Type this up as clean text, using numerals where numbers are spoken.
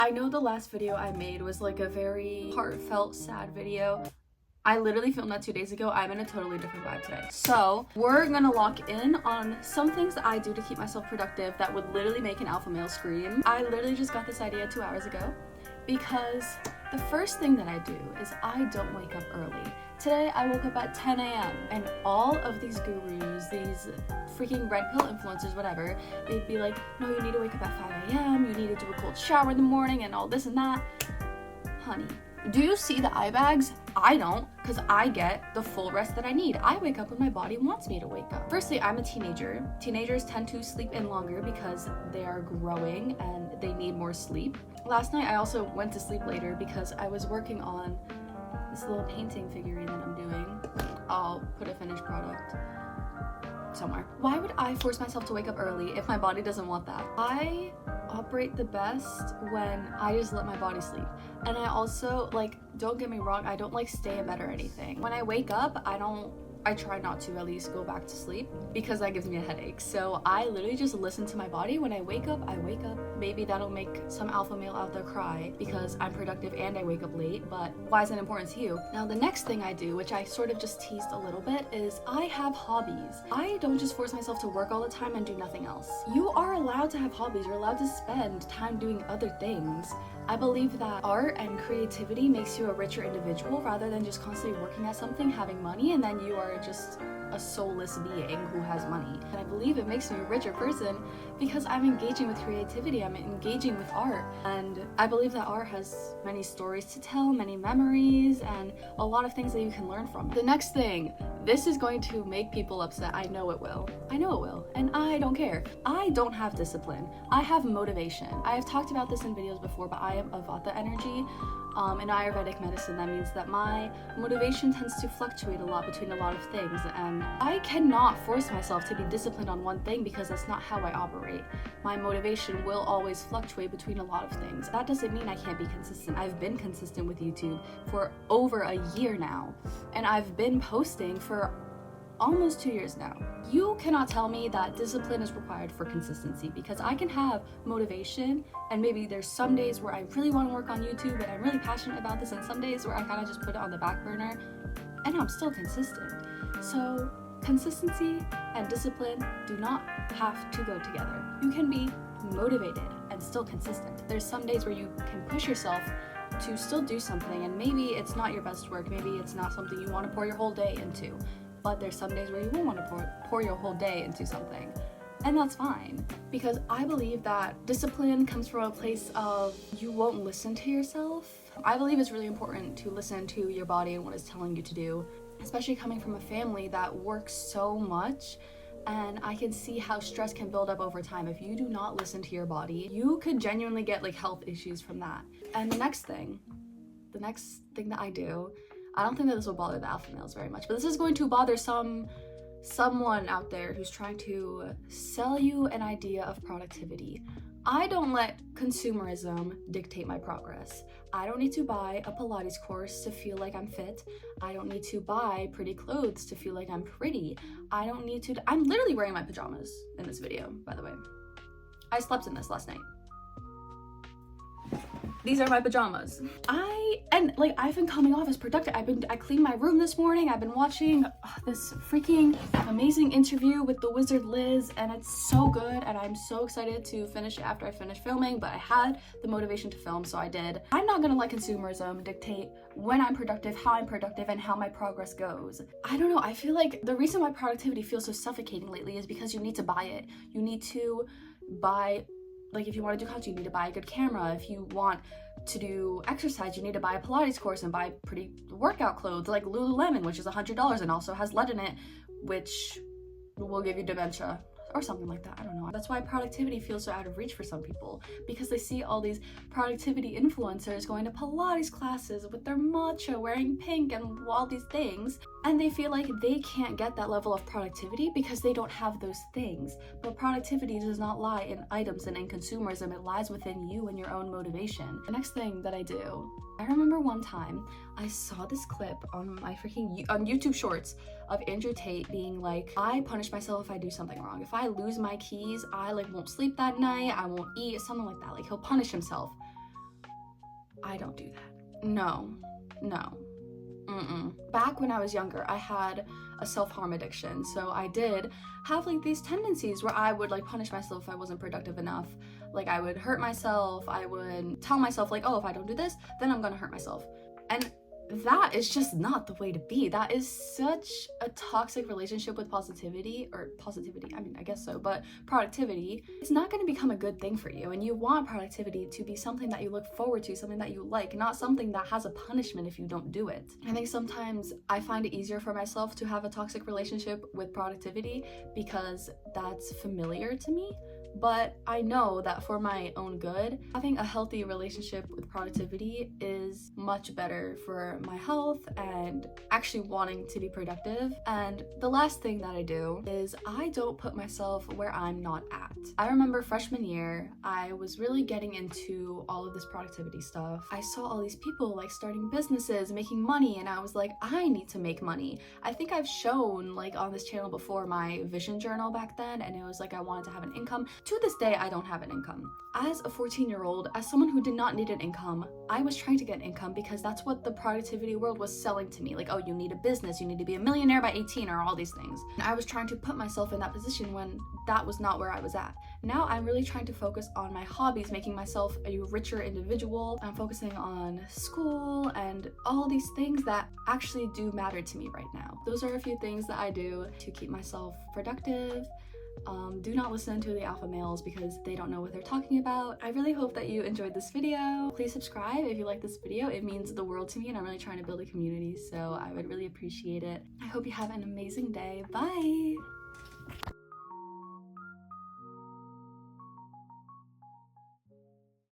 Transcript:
I know the last video I made was like a very heartfelt, sad video. I literally filmed that 2 days ago. I'm in a totally different vibe today. So we're gonna lock in on some things that I do to keep myself productive that would literally make an alpha male scream. I literally just got this idea 2 hours ago because the first thing that I do is I don't wake up early. Today I woke up at 10 a.m. and all of these gurus, these freaking red pill influencers, whatever, they'd be like, no, you need to wake up at 5 a.m. You need to do a cold shower in the morning and all this and that. Honey, do you see the eye bags? I don't, because I get the full rest that I need. I wake up when my body wants me to wake up. Firstly, I'm a teenager. Teenagers tend to sleep in longer because they are growing and they need more sleep. Last night, I also went to sleep later because I was working on this little painting figurine that I'm doing. I'll put a finished product somewhere. Why would I force myself to wake up early if my body doesn't want that? I operate the best when I just let my body sleep. And I also, like, don't get me wrong, I don't like stay in bed or anything. When I wake up, I try not to at least go back to sleep because that gives me a headache. So I literally just listen to my body. When I wake up, I wake up. Maybe that'll make some alpha male out there cry because I'm productive and I wake up late, but why is it important to you? Now, the next thing I do, which I sort of just teased a little bit, is I have hobbies. I don't just force myself to work all the time and do nothing else. You are allowed to have hobbies. You're allowed to spend time doing other things. I believe that art and creativity makes you a richer individual rather than just constantly working at something, having money, and then you are just a soulless being who has money. And I believe it makes me a richer person because I'm engaging with creativity, I'm engaging with art. And I believe that art has many stories to tell, many memories, and a lot of things that you can learn from. The next thing, this is going to make people upset. I know it will. I know it will. And I don't care. I don't have discipline. I have motivation. I have talked about this in videos before, but I am a Vata energy. In Ayurvedic medicine, that means that my motivation tends to fluctuate a lot between a lot of things, and I cannot force myself to be disciplined on one thing because that's not how I operate. My motivation will always fluctuate between a lot of things. That doesn't mean I can't be consistent. I've been consistent with YouTube for over a year now, and I've been posting for almost 2 years now. You cannot tell me that discipline is required for consistency because I can have motivation and maybe there's some days where I really want to work on YouTube and I'm really passionate about this, and some days where I kind of just put it on the back burner and I'm still consistent. So consistency and discipline do not have to go together. You can be motivated and still consistent. There's some days where you can push yourself to still do something, and maybe it's not your best work, maybe it's not something you want to pour your whole day into. But there's some days where you won't want to pour your whole day into something. And that's fine. Because I believe that discipline comes from a place of you won't listen to yourself. I believe it's really important to listen to your body and what it's telling you to do, especially coming from a family that works so much. And I can see how stress can build up over time. If you do not listen to your body, you could genuinely get like health issues from that. And the next thing that I do, I don't think that this will bother the alpha males very much, but this is going to bother someone out there who's trying to sell you an idea of productivity. I don't let consumerism dictate my progress. I don't need to buy a Pilates course to feel like I'm fit. I don't need to buy pretty clothes to feel like I'm pretty. I'm literally wearing my pajamas in this video, by the way. I slept in this last night. These are my pajamas. I've been coming off as productive. I cleaned my room this morning. I've been watching this freaking amazing interview with the wizard Liz, and it's so good, and I'm so excited to finish it after I finish filming, but I had the motivation to film, so I did. I'm not gonna let consumerism dictate when I'm productive, how I'm productive, and how my progress goes. I don't know, I feel like the reason why productivity feels so suffocating lately is because you need to buy it. You need to buy, like, if you want to do content, you need to buy a good camera. If you want to do exercise, you need to buy a Pilates course and buy pretty workout clothes like Lululemon, which is $100 and also has lead in it, which will give you dementia or something like that. I don't know. That's why productivity feels so out of reach for some people, because they see all these productivity influencers going to Pilates classes with their matcha, wearing pink and all these things, and they feel like they can't get that level of productivity because they don't have those things. But productivity does not lie in items and in consumerism. It lies within you and your own motivation. The next thing that I do, I remember one time I saw this clip on my on YouTube Shorts of Andrew Tate being like, I punish myself if I do something wrong. If I lose my keys, I won't sleep that night, I won't eat, something like that. Like, he'll punish himself. I don't do that. No. Back when I was younger, I had a self-harm addiction, so I did have like these tendencies where I would like punish myself if I wasn't productive enough. Like I would hurt myself, I would tell myself like, oh, if I don't do this, then I'm gonna hurt myself. And that is just not the way to be. That is such a toxic relationship with positivity, I mean, I guess so, but productivity. It's not going to become a good thing for you, and you want productivity to be something that you look forward to, something that you like, not something that has a punishment if you don't do it. I think sometimes I find it easier for myself to have a toxic relationship with productivity because that's familiar to me. But I know that for my own good, having a healthy relationship with productivity is much better for my health and actually wanting to be productive. And the last thing that I do is I don't put myself where I'm not at. I remember freshman year, I was really getting into all of this productivity stuff. I saw all these people like starting businesses, making money, and I was like, I need to make money. I think I've shown like on this channel before my vision journal back then, and it was like I wanted to have an income. To this day, I don't have an income. As a 14-year-old, as someone who did not need an income, I was trying to get an income because that's what the productivity world was selling to me. Like, oh, you need a business, you need to be a millionaire by 18, or all these things. And I was trying to put myself in that position when that was not where I was at. Now I'm really trying to focus on my hobbies, making myself a richer individual. I'm focusing on school and all these things that actually do matter to me right now. Those are a few things that I do to keep myself productive. Do not listen to the alpha males because they don't know what they're talking about. I really hope that you enjoyed this video. Please subscribe if you like this video. It means the world to me, and I'm really trying to build a community, so I would really appreciate it. I hope you have an amazing day. Bye!